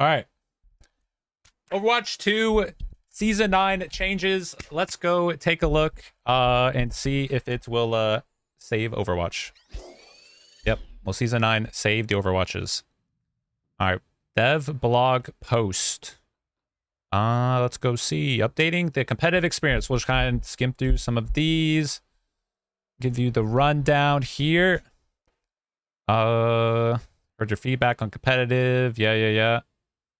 All right. Overwatch 2 Season 9 changes. Let's go take a look and see if it will save Overwatch. Yep. Well, Season 9 saved the Overwatches. All right. Dev blog post. Let's go see. Updating the competitive experience. We'll just kind of skim through some of these. Give you the rundown here. Heard your feedback on competitive. Yeah.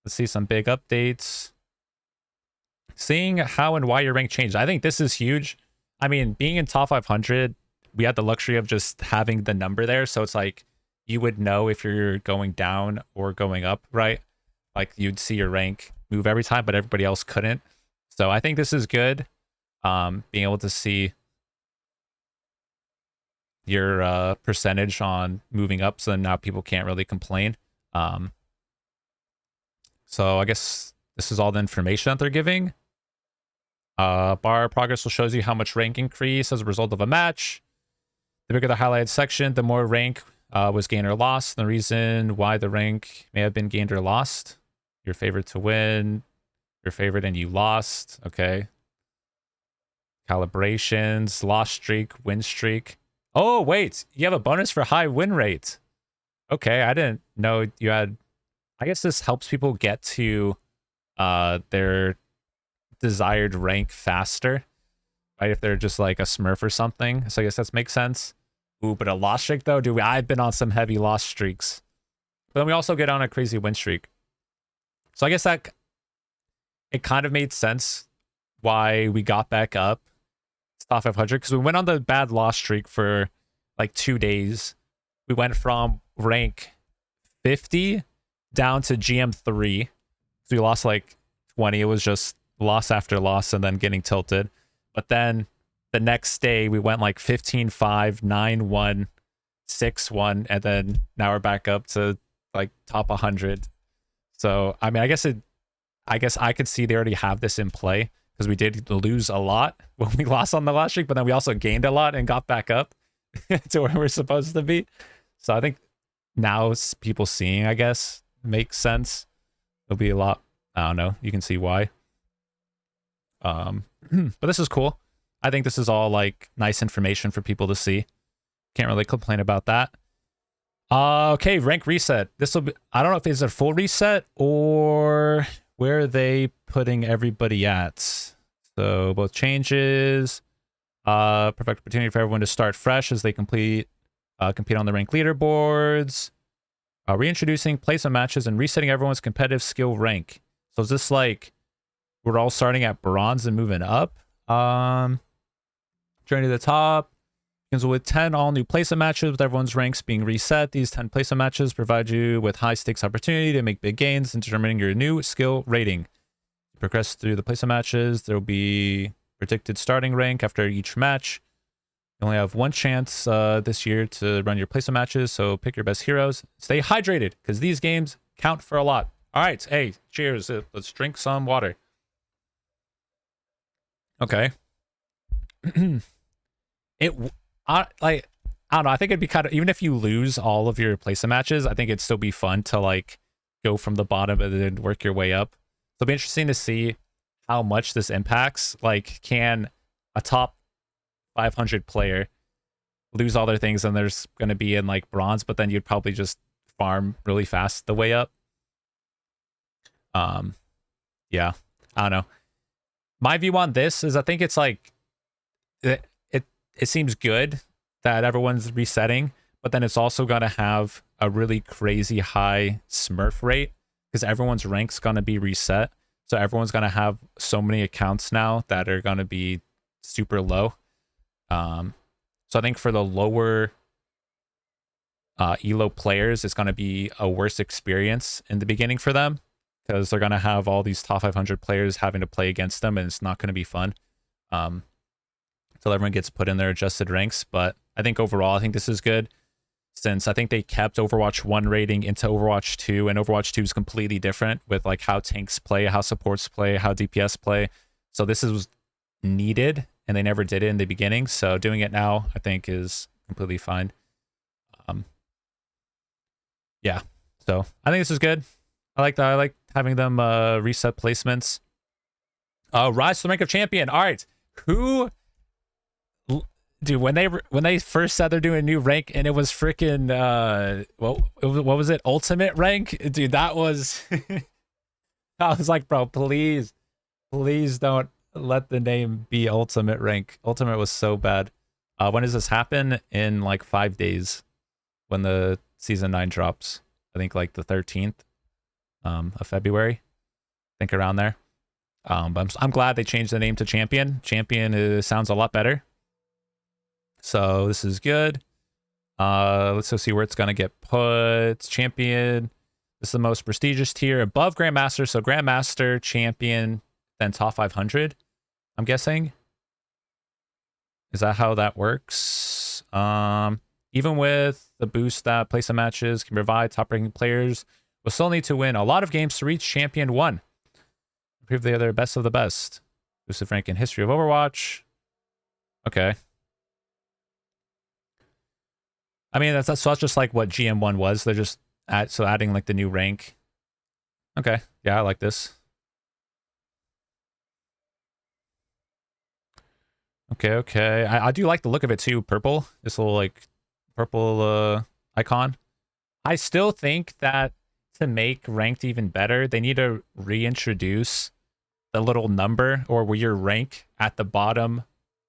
Let's see some big updates. Seeing how and why your rank changed. I think this is huge. I mean, being in top 500, we had the luxury of just having the number there. So it's like you would know if you're going down or going up, right? Like you'd see your rank move every time, but everybody else couldn't. So I think this is good. Being able to see your percentage on moving up, so then now people can't really complain. So I guess this is all the information that they're giving. Bar progress will shows you how much rank increase as a result of a match. The bigger the highlighted section, the more rank was gained or lost. And the reason why the rank may have been gained or lost. Your favorite to win, your favorite and you lost. Okay. Calibrations, lost streak, win streak. Oh, wait, you have a bonus for high win rate. Okay, I didn't know you had. I guess this helps people get to their desired rank faster, right? If they're just like a smurf or something. So I guess that makes sense. Ooh, but a loss streak though, dude, I've been on some heavy loss streaks. But then we also get on a crazy win streak. So I guess that it kind of made sense why we got back up to top 500, because we went on the bad loss streak for like 2 days. We went from rank 50 down to GM3. So we lost like 20. It was just loss after loss and then getting tilted. But then the next day we went like 15-5, 9-1, 6-1, and then now we're back up to like top 100. So I mean, I guess I could see they already have this in play, because we did lose a lot when we lost on the last streak, but then we also gained a lot and got back up to where we're supposed to be. So I think now people seeing, I guess, makes sense. It'll be a lot. I don't know. You can see why. But this is cool. I think this is all like nice information for people to see. Can't really complain about that. Okay, rank reset. This will be, I don't know if it's a full reset or where are they putting everybody at. So both changes. Perfect opportunity for everyone to start fresh as they compete on the rank leaderboards. Reintroducing placement matches and resetting everyone's competitive skill rank. So is this like we're all starting at bronze and moving up? Journey to the top begins with 10 all new placement matches with everyone's ranks being reset. These 10 placement matches provide you with high stakes opportunity to make big gains in determining your new skill rating. Progress through the placement matches. There will be predicted starting rank after each match. You only have one chance this year to run your placement matches, so pick your best heroes. Stay hydrated, because these games count for a lot. All right, hey, cheers. Let's drink some water. Okay. I don't know. I think it'd be kind of, even if you lose all of your placement matches, I think it'd still be fun to like go from the bottom and then work your way up. So it'll be interesting to see how much this impacts. Like, can a top 500 player lose all their things and there's going to be in like bronze, but then you'd probably just farm really fast the way up. Yeah, I don't know. My view on this is I think it's like it seems good that everyone's resetting, but then it's also going to have a really crazy high smurf rate because everyone's rank's going to be reset. So everyone's going to have so many accounts now that are going to be super low. So I think for the lower elo players, it's going to be a worse experience in the beginning for them, because they're going to have all these top 500 players having to play against them, and it's not going to be fun until everyone gets put in their adjusted ranks. But I think overall, I think this is good, since I think they kept Overwatch 1 rating into Overwatch 2, and Overwatch 2 is completely different with like how tanks play, how supports play, how DPS play. So this is needed, and they never did it in the beginning. So doing it now, I think, is completely fine. Yeah, so I think this is good. I like that. I like having them reset placements. Rise to the rank of champion. All right. Who dude, when they first said they're doing a new rank and it was freaking what was it? Ultimate rank? Dude, that was I was like, bro, please don't let the name be ultimate rank. Ultimate was so bad. When does this happen? In like 5 days when the season 9 drops. I think like the 13th of February. I think around there. But I'm glad they changed the name to Champion. Champion sounds a lot better. So this is good. Let's go see where it's gonna get put. Champion. This is the most prestigious tier above Grandmaster. So Grandmaster, Champion, then top 500. I'm guessing. Is that how that works? Even with the boost that place of matches can provide, top-ranking players will still need to win a lot of games to reach Champion 1. Prove they are the best of the best. Boosted rank in history of Overwatch. Okay. I mean, that's just like what GM1 was. They're just adding like the new rank. Okay. Yeah, I like this. Okay. I do like the look of it too. Purple. This little like purple icon. I still think that to make ranked even better, they need to reintroduce the little number or where your rank at the bottom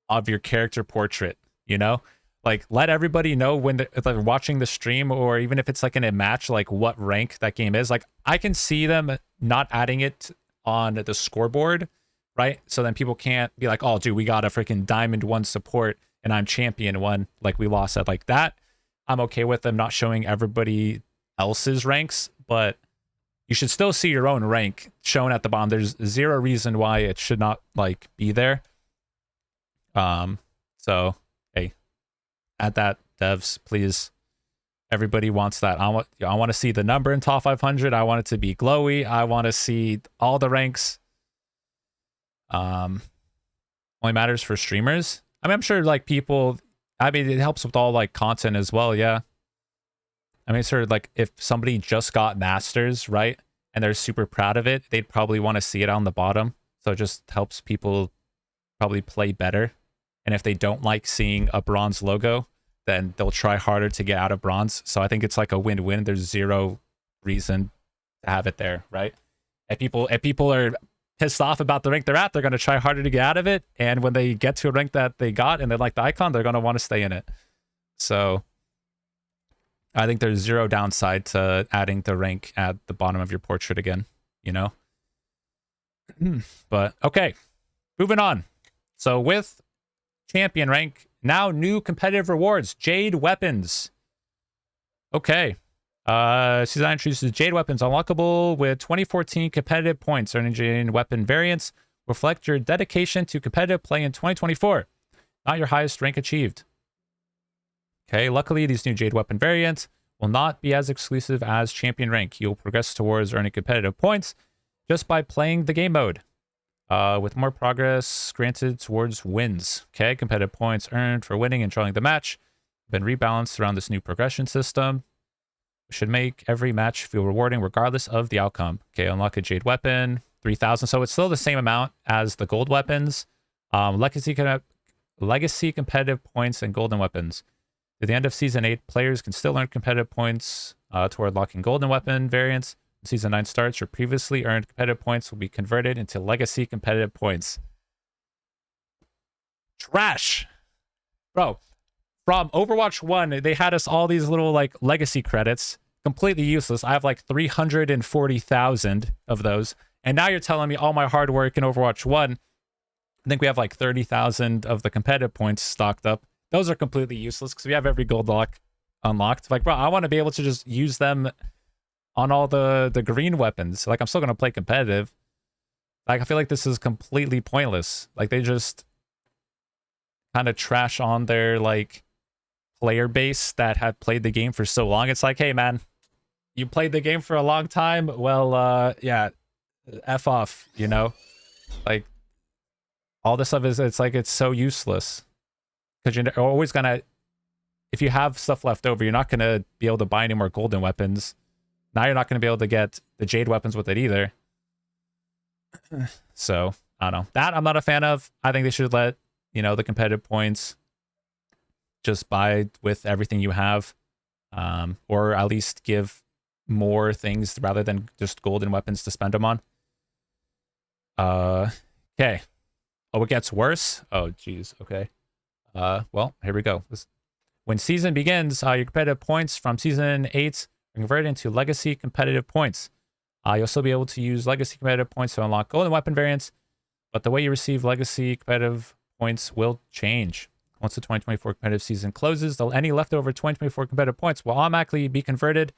of your character portrait, you know? Like, let everybody know when they're watching the stream, or even if it's like in a match, like what rank that game is. Like, I can see them not adding it on the scoreboard, right? So then people can't be like, oh, dude, we got a freaking Diamond 1 support and I'm Champion 1, like we lost at like that. I'm okay with them not showing everybody else's ranks, but you should still see your own rank shown at the bottom. There's zero reason why it should not like be there. So hey, add that, devs, please. Everybody wants that. I want to see the number in top 500. I want it to be glowy. I want to see all the ranks. Only matters for streamers. I mean, I'm sure like people, I mean, it helps with all like content as well. Yeah. I mean, sort of like if somebody just got masters, right? And they're super proud of it, they'd probably want to see it on the bottom. So it just helps people probably play better. And if they don't like seeing a bronze logo, then they'll try harder to get out of bronze. So I think it's like a win-win. There's zero reason to have it there, right? If people are pissed off about the rank they're at, they're going to try harder to get out of it. And when they get to a rank that they got and they like the icon, they're going to want to stay in it. So I think there's zero downside to adding the rank at the bottom of your portrait again, you know? But okay, moving on. So with champion rank, now new competitive rewards, Jade Weapons. Okay. Season 9 introduces Jade Weapons, unlockable with 2014 competitive points. Earning Jade Weapon variants reflect your dedication to competitive play in 2024, not your highest rank achieved. Okay, luckily these new Jade Weapon variants will not be as exclusive as Champion rank. You'll progress towards earning competitive points just by playing the game mode, with more progress granted towards wins. Okay, competitive points earned for winning and drawing the match have been rebalanced around this new progression system, which should make every match feel rewarding regardless of the outcome. Okay, unlock a Jade Weapon, 3,000. So it's still the same amount as the gold weapons. Legacy competitive points and golden weapons. At the end of Season 8, players can still earn competitive points toward unlocking golden weapon variants. When Season 9 starts, your previously earned competitive points will be converted into legacy competitive points. Trash! Bro, from Overwatch 1, they had us all these little like legacy credits. Completely useless. I have like 340,000 of those. And now you're telling me all my hard work in Overwatch 1, I think we have like 30,000 of the competitive points stocked up. Those are completely useless because we have every gold lock unlocked. Like, bro, I want to be able to just use them on all the green weapons. Like, I'm still going to play competitive. Like, I feel like this is completely pointless. Like, they just kind of trash on their, like, player base that have played the game for so long. It's like, hey, man, you played the game for a long time? Well, yeah, F off, you know? Like, all this stuff is, it's like, it's so useless. Because you're always gonna, if you have stuff left over, you're not gonna be able to buy any more golden weapons. Now you're not going to be able to get the Jade weapons with it either. So, I don't know. That I'm not a fan of. I think they should let, the competitive points just buy with everything you have. Or at least give more things rather than just golden weapons to spend them on. Okay. Oh, it gets worse? Oh, geez. Okay. Well, here we go. When season begins, your competitive points from season 8 are converted into legacy competitive points. You'll still be able to use legacy competitive points to unlock golden weapon variants, but the way you receive legacy competitive points will change. Once the 2024 competitive season closes, any leftover 2024 competitive points will automatically be converted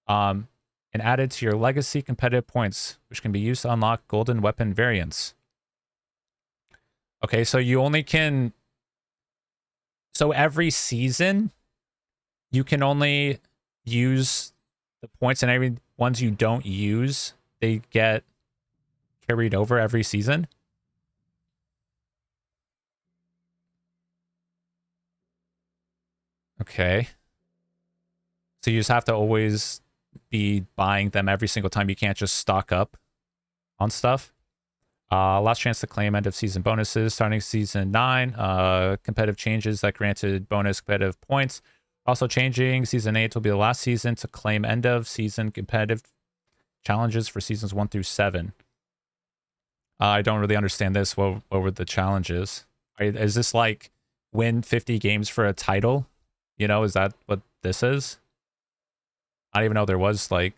and added to your legacy competitive points, which can be used to unlock golden weapon variants. Okay, so you only can... So every season, you can only use the points, and every ones you don't use, they get carried over every season. Okay. So you just have to always be buying them every single time. You can't just stock up on stuff. Last chance to claim end of season bonuses starting season 9. Competitive changes that granted bonus competitive points. Also changing, season 8 will be the last season to claim end of season competitive challenges for seasons 1 through 7. I don't really understand this. What were the challenges? Is this like win 50 games for a title? Is that what this is? I didn't even know there was like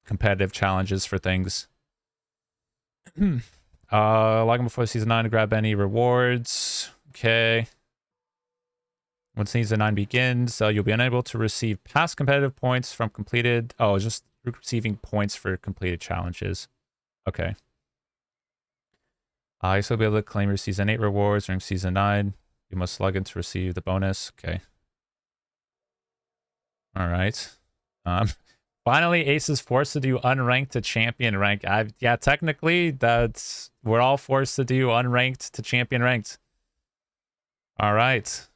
competitive challenges for things. Log in before season 9 to grab any rewards. Okay. When season 9 begins, you'll be unable to receive past competitive points from completed... Oh, just receiving points for completed challenges. Okay. You'll still be able to claim your season 8 rewards during season 9. You must log in to receive the bonus. Okay. All right. Finally, Ace is forced to do unranked to champion rank. Yeah, technically, we're all forced to do unranked to champion ranked. All right.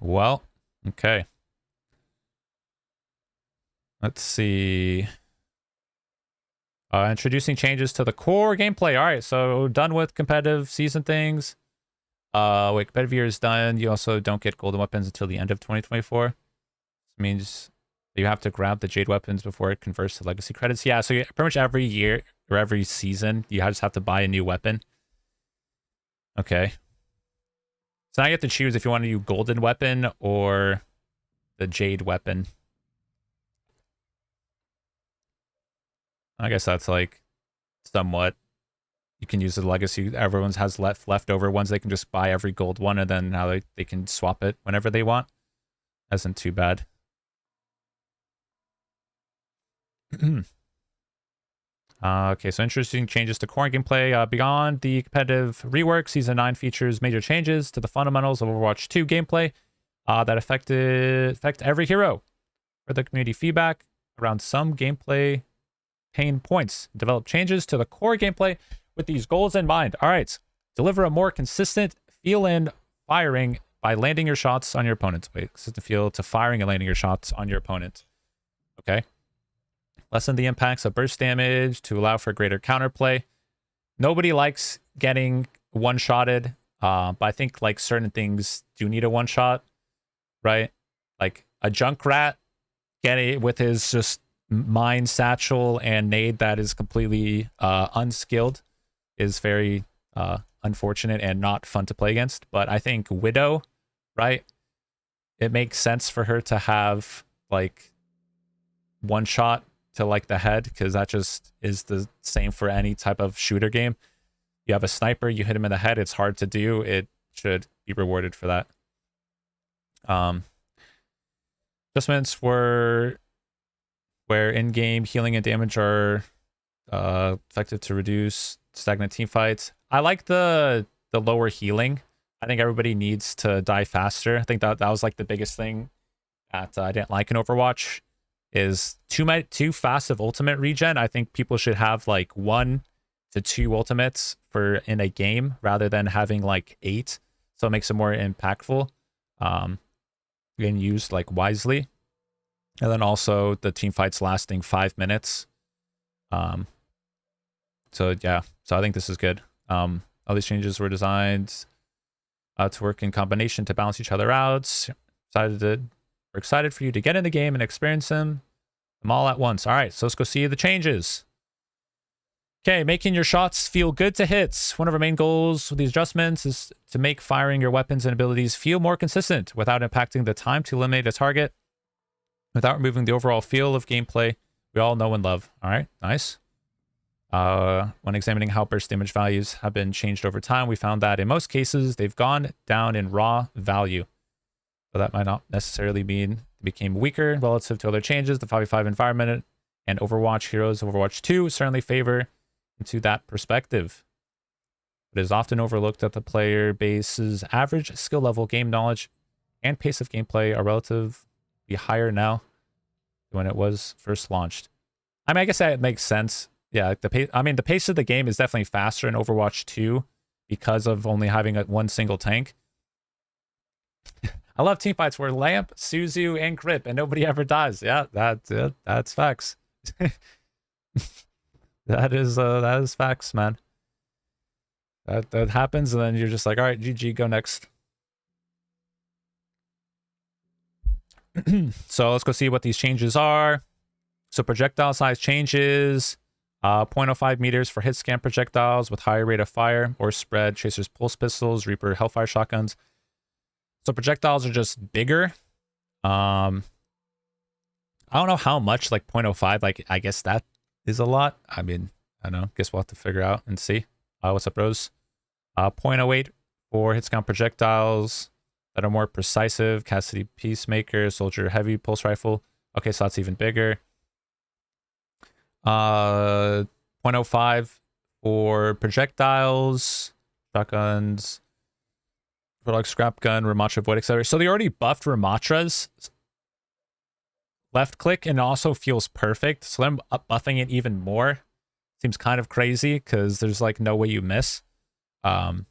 Well, okay. Let's see. Introducing changes to the core gameplay. All right, so done with competitive season things. Wait, competitive year is done. You also don't get golden weapons until the end of 2024. This means you have to grab the jade weapons before it converts to legacy credits. Yeah, so pretty much every year or every season, you just have to buy a new weapon. Okay. So now you have to choose if you want to use golden weapon or the jade weapon. I guess that's like somewhat. You can use the legacy. Everyone has leftover ones. They can just buy every gold one, and then now they can swap it whenever they want. That isn't too bad. Okay, so interesting changes to core gameplay. Beyond the competitive rework, Season 9 features major changes to the fundamentals of Overwatch 2 gameplay that affect every hero. For the community feedback around some gameplay pain points. Develop changes to the core gameplay with these goals in mind. All right, deliver a more consistent feel and firing by landing your shots on your opponent. Wait, consistent feel to firing and landing your shots on your opponent. Okay. Lessen the impacts of burst damage to allow for greater counterplay. Nobody likes getting one-shotted, but I think like certain things do need a one-shot, right? Like a Junkrat getting with his just mine satchel and nade that is completely unskilled is very unfortunate and not fun to play against. But I think Widow, right? It makes sense for her to have like one shot to like the head, because that just is the same for any type of shooter game. You have a sniper, you hit him in the head, it's hard to do. It should be rewarded for that. Adjustments were where in-game healing and damage are effective to reduce stagnant team fights. I like the lower healing. I think everybody needs to die faster. I think that was like the biggest thing that I didn't like in Overwatch, is too fast of ultimate regen. I think people should have like 1 to 2 ultimates in a game rather than having like 8, so it makes it more impactful. getting used like wisely. And then also the team fights lasting 5 minutes. So yeah, so I think this is good. All these changes were designed to work in combination to balance each other out. We're excited for you to get in the game and experience them all at once. All right, so let's go see the changes. Okay, making your shots feel good to hit. One of our main goals with these adjustments is to make firing your weapons and abilities feel more consistent without impacting the time to eliminate a target, without removing the overall feel of gameplay we all know and love. All right, nice. When examining how burst damage values have been changed over time, we found that in most cases, they've gone down in raw value. But that might not necessarily mean they became weaker relative to other changes. The 5v5 environment and Overwatch heroes, Overwatch 2 certainly favor into that perspective. It is often overlooked that the player base's average skill level, game knowledge, and pace of gameplay are relatively higher now than when it was first launched. I mean, I guess that makes sense. Yeah, the pace. I mean, the pace of the game is definitely faster in Overwatch 2 because of only having one single tank. I love teamfights where Lamp, Suzu, and Grip, and nobody ever dies. Yeah, that's facts. that is facts, man. That happens, and then you're just like, all right, GG, go next. So let's go see what these changes are. So projectile size changes. 0.05 meters for hit scan projectiles with higher rate of fire or spread, Tracer's pulse pistols, Reaper Hellfire shotguns. So projectiles are just bigger. I don't know how much, like 0.05, like I guess that is a lot. I mean, I don't know. Guess we'll have to figure out and see. What's up, bros? 0.08 for hit scan projectiles that are more precisive. Cassidy Peacemaker, Soldier Heavy Pulse Rifle. Okay, so that's even bigger. 0.05 for projectiles, shotguns, for like scrap gun, Ramatra Void, etc. So they already buffed Ramatra's left click and it also feels perfect. So them buffing it even more seems kind of crazy because there's like no way you miss. Okay,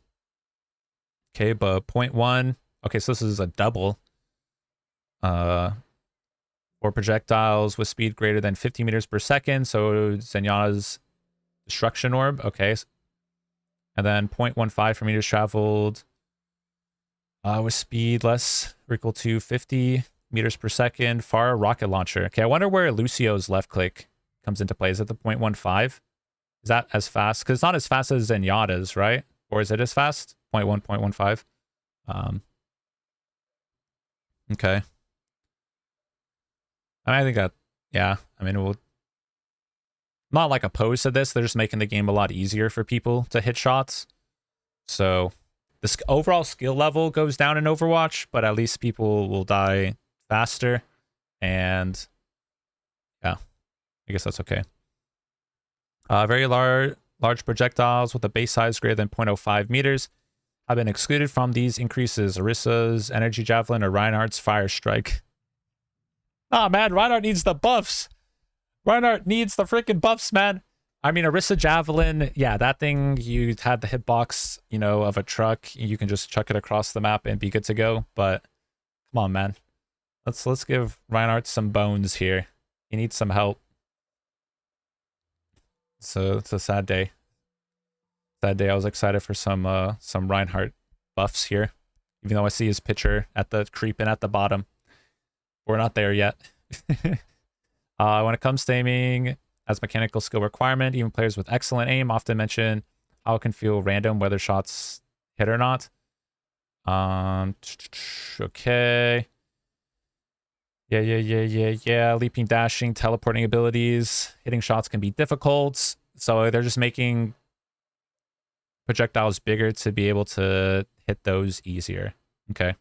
but 0.1. Okay, so this is a double. For projectiles with speed greater than 50 meters per second. So Zenyatta's destruction orb. Okay. And then 0.15 for meters traveled with speed less or equal to 50 meters per second. Far rocket launcher. Okay, I wonder where Lucio's left click comes into play. Is it the 0.15? Is that as fast? Because it's not as fast as Zenyatta's, right? Or is it as fast? 0.1, 0.15. Okay. I think that, yeah, I mean, we'll not like opposed to this. They're just making the game a lot easier for people to hit shots. So the overall skill level goes down in Overwatch, but at least people will die faster. And yeah, I guess that's okay. Very large projectiles with a base size greater than 0.05 meters have been excluded from these increases. Orissa's Energy Javelin or Reinhardt's Fire Strike. Ah, man, Reinhardt needs the buffs. Reinhardt needs the freaking buffs, man. I mean, Orisa Javelin, yeah, that thing, you had the hitbox, you know, of a truck. You can just chuck it across the map and be good to go. But come on, man. Let's give Reinhardt some bones here. He needs some help. So it's a sad day. Sad day. I was excited for some Reinhardt buffs here. Even though I see his picture at the creeping at the bottom. We're not there yet. When it comes to aiming as mechanical skill requirement, even players with excellent aim often mention how it can feel random whether shots hit or not. Okay. Yeah. Leaping, dashing, teleporting abilities. Hitting shots can be difficult. So they're just making projectiles bigger to be able to hit those easier. Okay.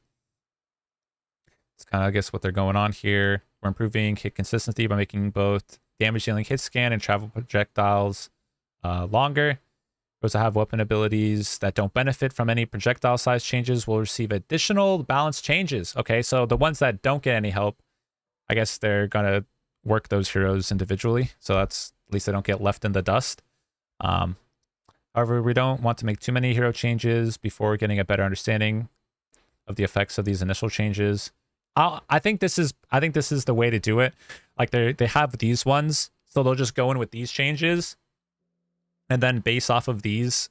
It's kind of, I guess, what they're going on here. We're improving hit consistency by making both damage dealing hit scan and travel projectiles longer. Those that have weapon abilities that don't benefit from any projectile size changes will receive additional balance changes. Okay, so the ones that don't get any help, I guess they're going to work those heroes individually. So that's, at least they don't get left in the dust. However, we don't want to make too many hero changes before getting a better understanding of the effects of these initial changes. I think this is the way to do it. Like they have these ones, so they'll just go in with these changes, and then base off of these,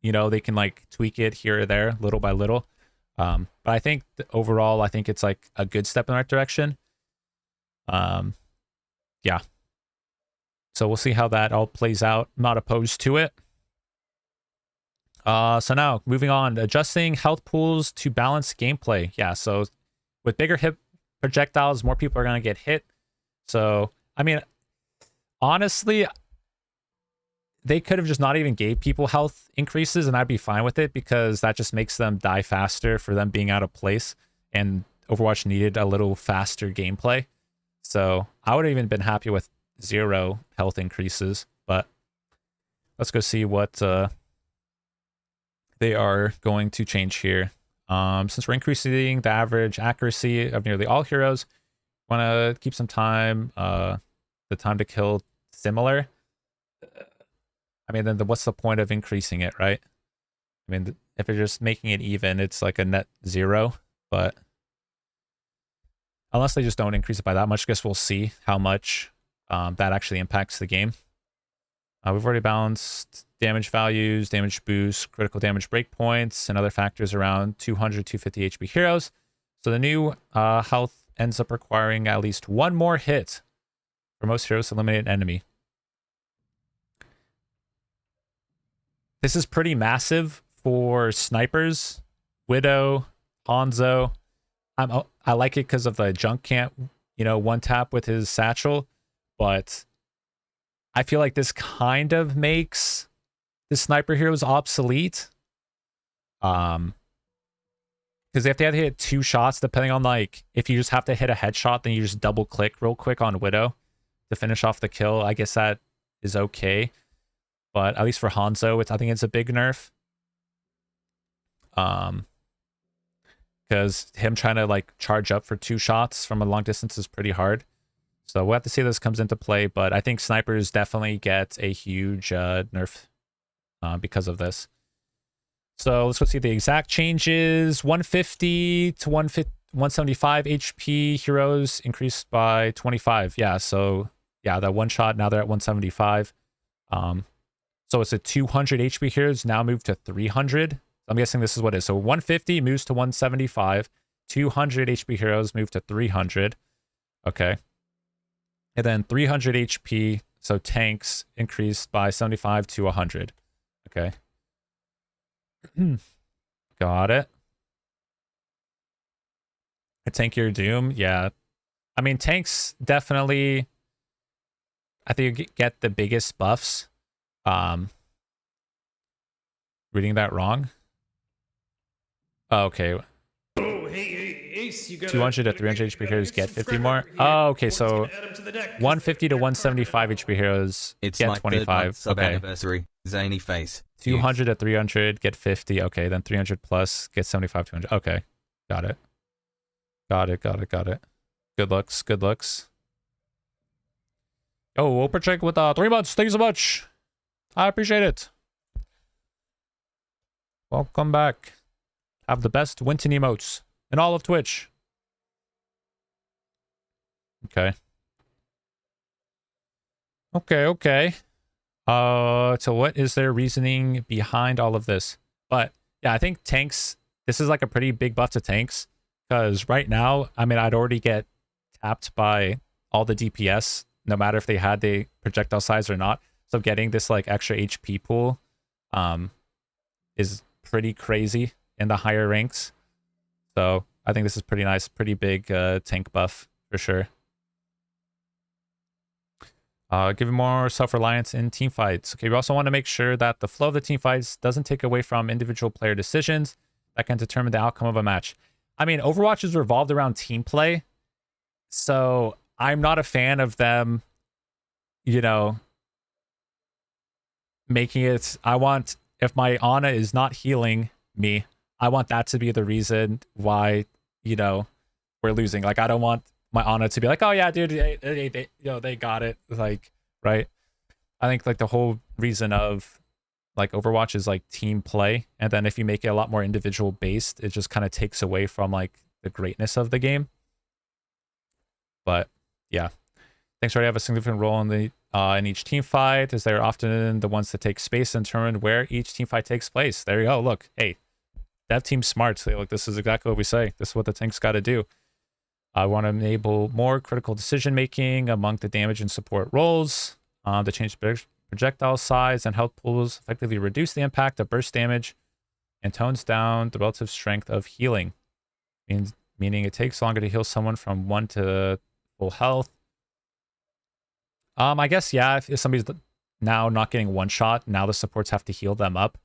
they can like tweak it here or there, little by little. But I think overall, I think it's like a good step in the right direction. Yeah. So we'll see how that all plays out. I'm not opposed to it. So now moving on, adjusting health pools to balance gameplay. Yeah, so with bigger hit projectiles, more people are gonna get hit. So I mean, honestly, they could have just not even gave people health increases, and I'd be fine with it because that just makes them die faster for them being out of place. And Overwatch needed a little faster gameplay, so I would have even been happy with 0 health increases. But let's go see what they are going to change here. Since we're increasing the average accuracy of nearly all heroes, want to keep some time, the time to kill similar. I mean, then what's the point of increasing it, right? I mean, if you're just making it even, it's like a net 0. But unless they just don't increase it by that much, I guess we'll see how much that actually impacts the game. We've already balanced damage values, damage boost, critical damage breakpoints, and other factors around 200, 250 HP heroes. So the new health ends up requiring at least 1 more hit for most heroes to eliminate an enemy. This is pretty massive for snipers, Widow, Hanzo. I like it because of the junk can't, one tap with his satchel, but I feel like this kind of makes the sniper heroes obsolete. Because if they have to hit 2 shots, depending on like if you just have to hit a headshot, then you just double click real quick on Widow to finish off the kill. I guess that is okay. But at least for Hanzo, I think it's a big nerf. Because him trying to like charge up for 2 shots from a long distance is pretty hard. So we'll have to see if this comes into play. But I think snipers definitely get a huge nerf because of this. So let's go see the exact changes. 150 to 175 HP heroes increased by 25. Yeah, so yeah, that one shot, now they're at 175. So it's a 200 HP heroes now moved to 300. I'm guessing this is what it is. So 150 moves to 175. 200 HP heroes move to 300. Okay. And then 300 HP, so tanks increased by 75 to 100. Okay. Got it. A tankier Doom, yeah. I mean, tanks definitely, I think you get the biggest buffs. Reading that wrong? Oh, okay. Oh, hey, Ace, you got 200 to 300 HP heroes get 50 more. Oh, okay, so 150 to 175 HP heroes get 25. Okay. Anniversary, zany face. 200 to 300 get 50. Okay, then 300 plus get 75 to 100. Okay, got it. Got it. Good looks. Oh, Oprah check with 3 months. Thank you so much. I appreciate it. Welcome back. Have the best Winton emotes in all of Twitch. Okay. So what is their reasoning behind all of this? But yeah, I think tanks, this is like a pretty big buff to tanks. Because right now, I mean, I'd already get tapped by all the DPS, no matter if they had the projectile size or not. So getting this like extra HP pool is pretty crazy in the higher ranks. So I think this is pretty nice, pretty big tank buff for sure. Giving more self-reliance in team fights. Okay, we also want to make sure that the flow of the team fights doesn't take away from individual player decisions that can determine the outcome of a match. I mean, Overwatch is revolved around team play, so I'm not a fan of them, making it, I want, if my Ana is not healing me, I want that to be the reason why, we're losing. Like, I don't want my Ana to be like, oh yeah, dude, they got it. Like, right? I think like the whole reason of like Overwatch is like team play. And then if you make it a lot more individual based, it just kind of takes away from like the greatness of the game. But yeah, tanks already have a significant role in each team fight, as they're often the ones that take space and determine where each team fight takes place. There you go. Look, hey, dev team's smart. So, like, this is exactly what we say. This is what the tanks got to do. I want to enable more critical decision making among the damage and support roles. To change projectile size and health pools, effectively reduce the impact of burst damage, and tones down the relative strength of healing. Meaning it takes longer to heal someone from 1 to full health. I guess, yeah, if somebody's now not getting one shot, now the supports have to heal them up.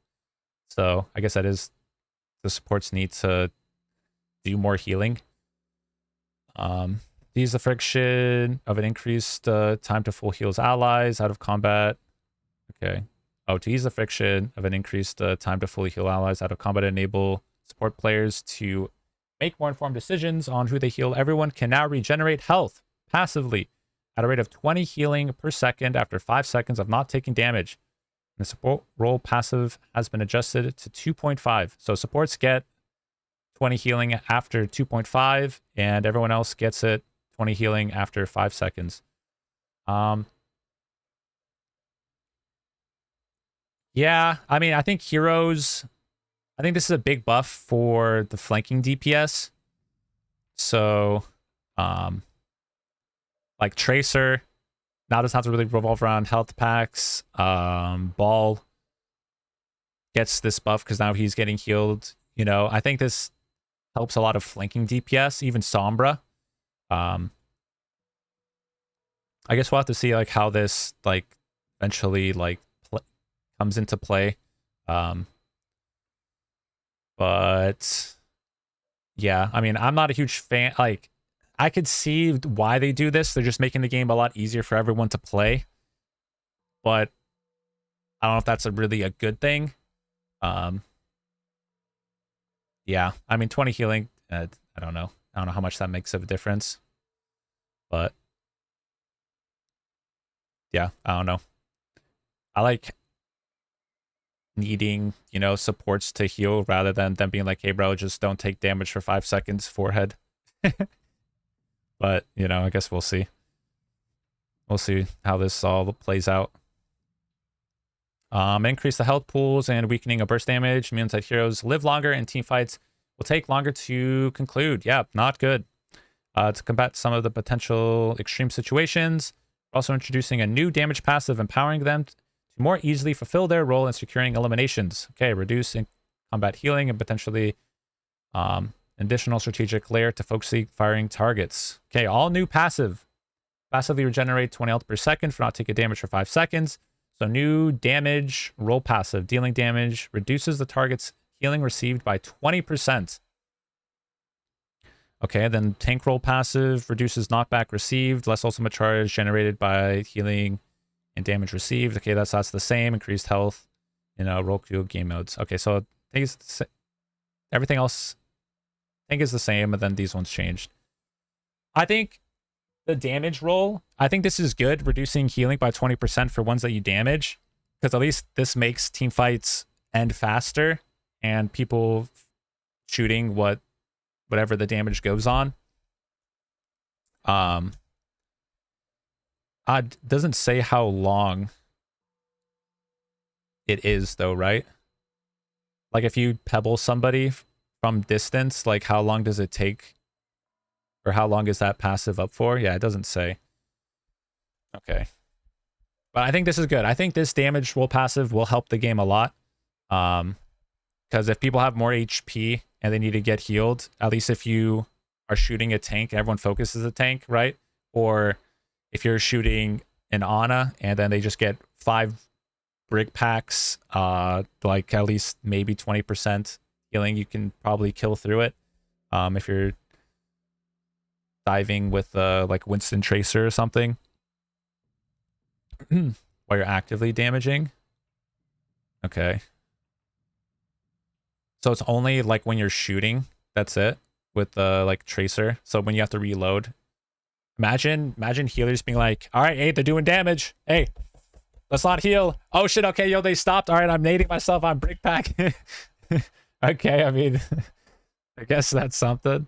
So I guess that is, the supports need to do more healing. Ease the friction of an increased time to full heals allies out of combat. Okay. Oh, to ease the friction of an increased time to fully heal allies out of combat, enable support players to make more informed decisions on who they heal. Everyone can now regenerate health passively at a rate of 20 healing per second after 5 seconds of not taking damage. The support role passive has been adjusted to 2.5. So supports get 20 healing after 2.5, and everyone else gets it 20 healing after 5 seconds. Yeah, I mean, I think heroes, I think this is a big buff for the flanking DPS. So, like Tracer now doesn't have to really revolve around health packs. Ball gets this buff because now he's getting healed. You know, I think this helps a lot of flanking DPS, even Sombra. I guess we'll have to see like how this like eventually like comes into play. But yeah, I mean, I'm not a huge fan. Like, I could see why they do this. They're just making the game a lot easier for everyone to play. But I don't know if that's really a good thing. Yeah, I mean, 20 healing, I don't know. I don't know how much that makes of a difference. But yeah, I don't know. I like needing, you know, supports to heal rather than them being like, hey, bro, just don't take damage for 5 seconds, forehead. But, you know, I guess we'll see. We'll see how this all plays out. Increase the health pools and weakening of burst damage means that heroes live longer and team fights will take longer to conclude. Yeah, not good. To combat some of the potential extreme situations, we're also introducing a new damage passive, empowering them to more easily fulfill their role in securing eliminations. Okay, reducing combat healing and potentially additional strategic layer to focusing firing targets. Okay, all new passive. Passively regenerate 20 health per second for not taking damage for 5 seconds. So new damage roll passive. Dealing damage reduces the target's healing received by 20%. Okay, then tank roll passive reduces knockback received, less ultimate charge generated by healing and damage received. Okay, that's the same. Increased health in roll queue game modes. Okay, so everything else I think is the same, but then these ones changed. I think the damage roll, I think this is good, reducing healing by 20% for ones that you damage, because at least this makes team fights end faster and people shooting whatever the damage goes on. It doesn't say how long it is though, right? Like if you pebble somebody from distance, like how long does it take? Or how long is that passive up for? Yeah, it doesn't say. Okay. But I think this is good. I think this damage roll passive will help the game a lot. Because if people have more HP and they need to get healed, at least if you are shooting a tank, everyone focuses the tank, right? Or if you're shooting an Ana and then they just get 5 brick packs, like at least maybe 20% healing, you can probably kill through it. If you're diving with like Winston Tracer or something while you're actively damaging. Okay. So it's only like when you're shooting, that's it, with the like Tracer. So when you have to reload, imagine healers being like, all right, hey, they're doing damage. Hey, let's not heal. Oh shit, okay, yo, they stopped. All right, I'm nading myself on brick pack. Okay, I mean, I guess that's something.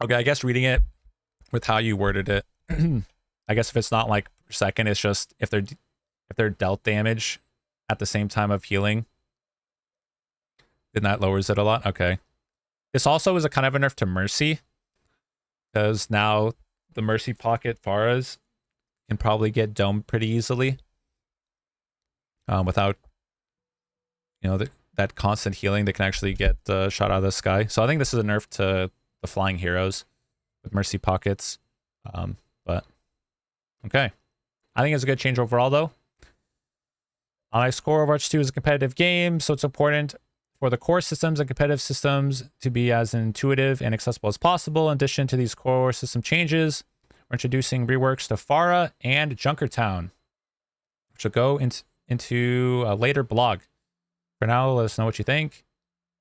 Okay, I guess reading it with how you worded it, I guess if it's not like per second, it's just if they're dealt damage at the same time of healing, then that lowers it a lot. Okay. This also is a kind of a nerf to Mercy, because now the Mercy Pocket Pharahs can probably get domed pretty easily without, that constant healing. They can actually get shot out of the sky. So I think this is a nerf to the flying heroes with Mercy Pockets. But okay. I think it's a good change overall, though. I score Overwatch 2 is a competitive game, so it's important for the core systems and competitive systems to be as intuitive and accessible as possible. In addition to these core system changes, we're introducing reworks to Pharah and Junkertown, which will go into a later blog. For now, let us know what you think.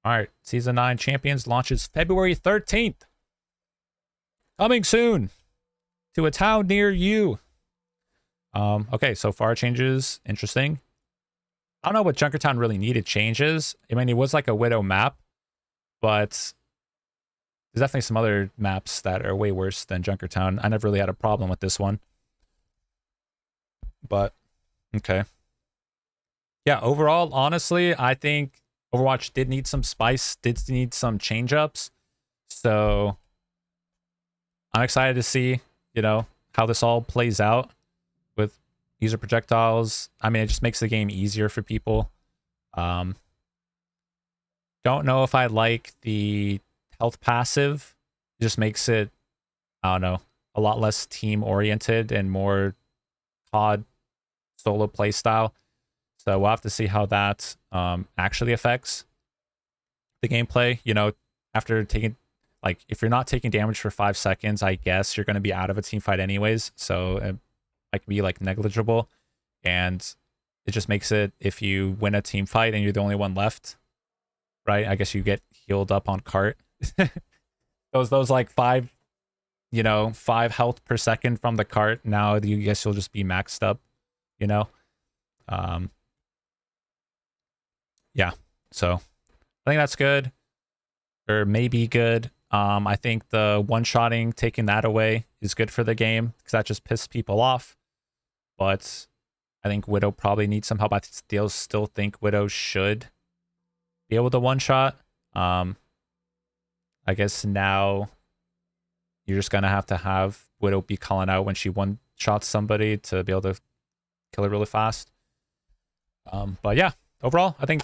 All right, Season 9 Champions launches February 13th. Coming soon to a town near you. Okay, so Pharah changes. Interesting. I don't know what Junkertown really needed changes. I mean, it was like a Widow map, but there's definitely some other maps that are way worse than Junkertown. I never really had a problem with this one. But, okay. Yeah, overall, honestly, I think Overwatch did need some spice, did need some change-ups. So, I'm excited to see, how this all plays out with user projectiles. I mean, it just makes the game easier for people. Don't know if I like the health passive. It just makes it, I don't know, a lot less team oriented and more COD solo play style. So we'll have to see how that actually affects the gameplay. After taking, like, if you're not taking damage for 5 seconds, I guess you're going to be out of a team fight anyways. So it might be like negligible. And it just makes it, if you win a team fight and you're the only one left, right? I guess you get healed up on cart. those like 5 health per second from the cart. Now you guess you'll just be maxed up, yeah. So I think that's good, or maybe good. I think the one-shotting, taking that away, is good for the game because that just pissed people off. But I think Widow probably needs some help. I still think Widow should be able to one-shot. I guess now you're just gonna have to have Widow be calling out when she one-shots somebody to be able to kill her really fast. But yeah, overall, I think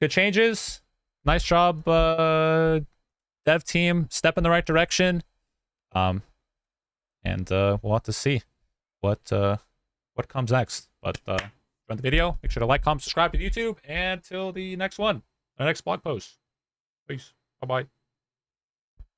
good changes. Nice job, dev team. Step in the right direction. And we'll have to see what comes next. But if you enjoyed the video, make sure to like, comment, subscribe to YouTube, and till the next one, our next blog post. Peace. Bye bye.